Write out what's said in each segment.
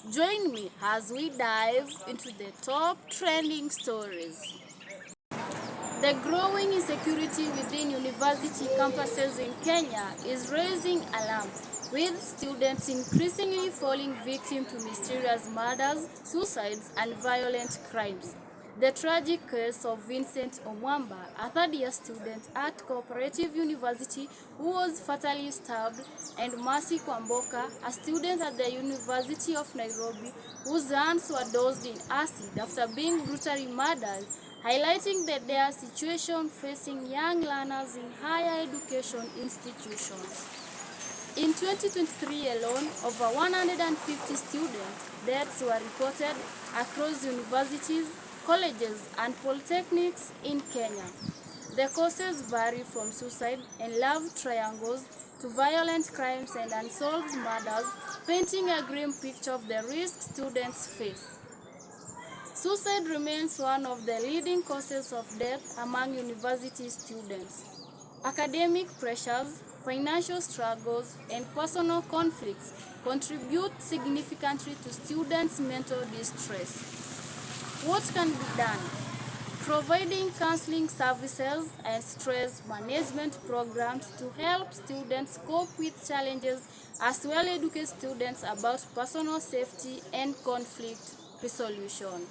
Join me as we dive into the top trending stories. The growing insecurity within university campuses in Kenya is raising alarm, with students increasingly falling victim to mysterious murders, suicides, and violent crimes. The tragic case of Vincent Omwamba, a third-year student at Cooperative University who was fatally stabbed, and Mercy Kwamboka, a student at the University of Nairobi whose hands were doused in acid after being brutally murdered, highlighting the dire situation facing young learners in higher education institutions. In 2023 alone, over 150 student deaths were reported across universities, colleges, and polytechnics in Kenya. The causes vary from suicide and love triangles to violent crimes and unsolved murders, painting a grim picture of the risks students face. Suicide remains one of the leading causes of death among university students. Academic pressures, financial struggles, and personal conflicts contribute significantly to students' mental distress. What can be done? Providing counseling services and stress management programs to help students cope with challenges, as well as educate students about personal safety and conflict resolution.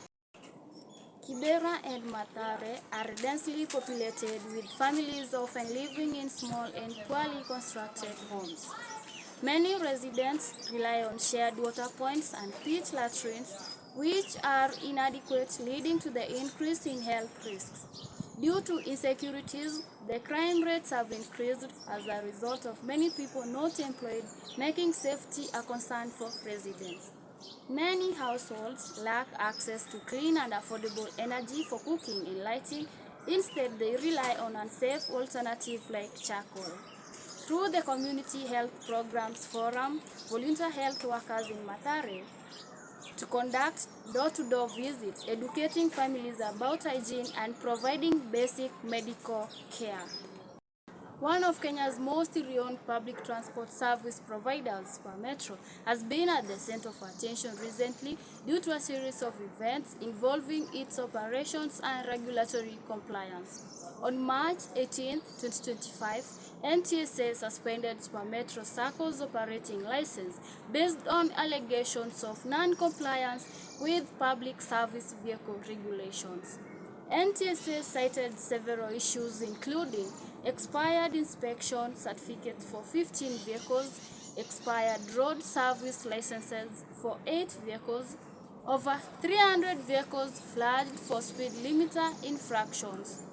Kibera and Mathare are densely populated, with families often living in small and poorly constructed homes. Many residents rely on shared water points and pit latrines, which are inadequate, leading to the increase in health risks. Due to insecurities, the crime rates have increased as a result of many people not employed, making safety a concern for residents. Many households lack access to clean and affordable energy for cooking and lighting. Instead, they rely on unsafe alternatives like charcoal. Through the Community Health Programs Forum, volunteer health workers in Mathare to conduct door-to-door visits, educating families about hygiene and providing basic medical care. One of Kenya's most renowned public transport service providers, SuperMetro, has been at the center of attention recently due to a series of events involving its operations and regulatory compliance. On March 18, 2025, NTSA suspended SuperMetro Circle's operating license based on allegations of non-compliance with public service vehicle regulations. NTSA cited several issues including expired inspection certificates for 15 vehicles, expired road service licenses for 8 vehicles, over 300 vehicles flagged for speed limiter infractions.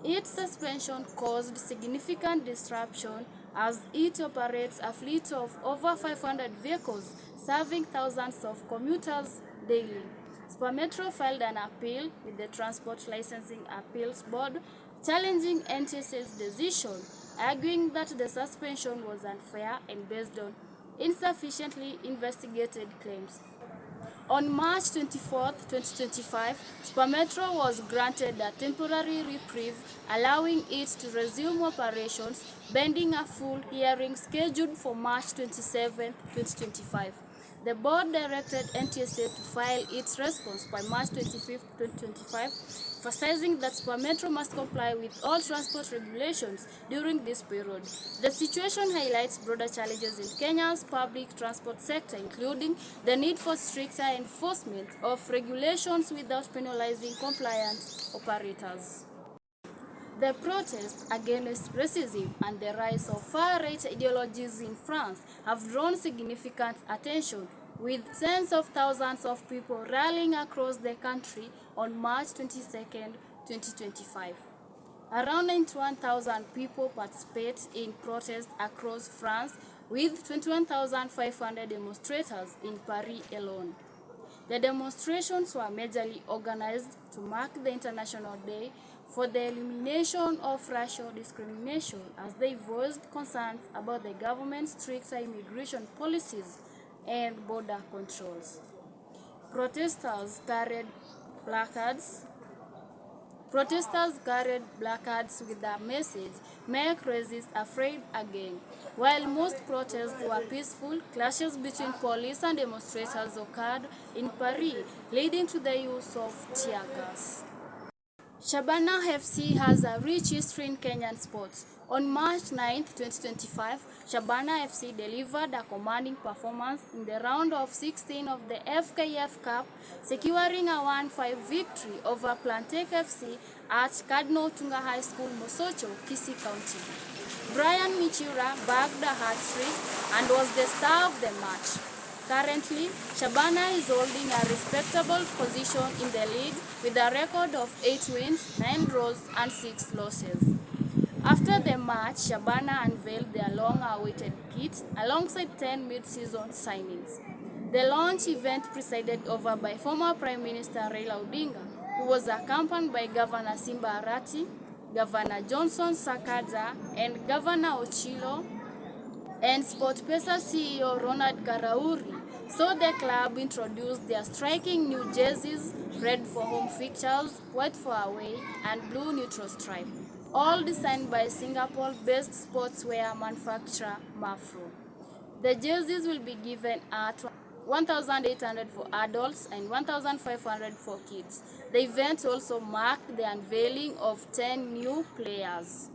Its suspension caused significant disruption as it operates a fleet of over 500 vehicles, serving thousands of commuters daily. SuperMetro filed an appeal with the Transport Licensing Appeals Board, challenging NTSA's decision, arguing that the suspension was unfair and based on insufficiently investigated claims. On March 24, 2025, SuperMetro was granted a temporary reprieve, allowing it to resume operations, pending a full hearing scheduled for March 27, 2025. The board directed NTSA to file its response by March 25, 2025, emphasizing that SuperMetro must comply with all transport regulations during this period. The situation highlights broader challenges in Kenya's public transport sector, including the need for stricter enforcement of regulations without penalizing compliant operators. The protests against racism and the rise of far-right ideologies in France have drawn significant attention, with tens of thousands of people rallying across the country on March 22, 2025. Around 91,000 people participate in protests across France, with 21,500 demonstrators in Paris alone. The demonstrations were majorly organized to mark the International Day for the Elimination of Racial Discrimination, as they voiced concerns about the government's stricter immigration policies and border controls. Protesters carried placards Protesters carried placards with the message, "Make racists afraid again." While most protests were peaceful, clashes between police and demonstrators occurred in Paris, leading to the use of tear gas. Shabana FC has a rich history in Kenyan sports. On March 9, 2025, Shabana FC delivered a commanding performance in the round of 16 of the FKF Cup, securing a 1-5 victory over Plantec FC at Cardinal Tunga High School, Mosocho, Kisii County. Brian Michura bagged a hat-trick and was the star of the match. Currently, Shabana is holding a respectable position in the league with a record of 8 wins, 9 draws, and 6 losses. After the match, Shabana unveiled their long-awaited kit alongside 10 mid-season signings. The launch event presided over by former Prime Minister Raila Odinga, who was accompanied by Governor Simba Arati, Governor Johnson Sakaja, and Governor Ochilo, and SportPesa CEO Ronald Karauri. So the club introduced their striking new jerseys, red for home fixtures, white for away, and blue neutral stripe, all designed by Singapore-based sportswear manufacturer Mafro. The jerseys will be given at 1,800 for adults and 1,500 for kids. The event also marked the unveiling of 10 new players.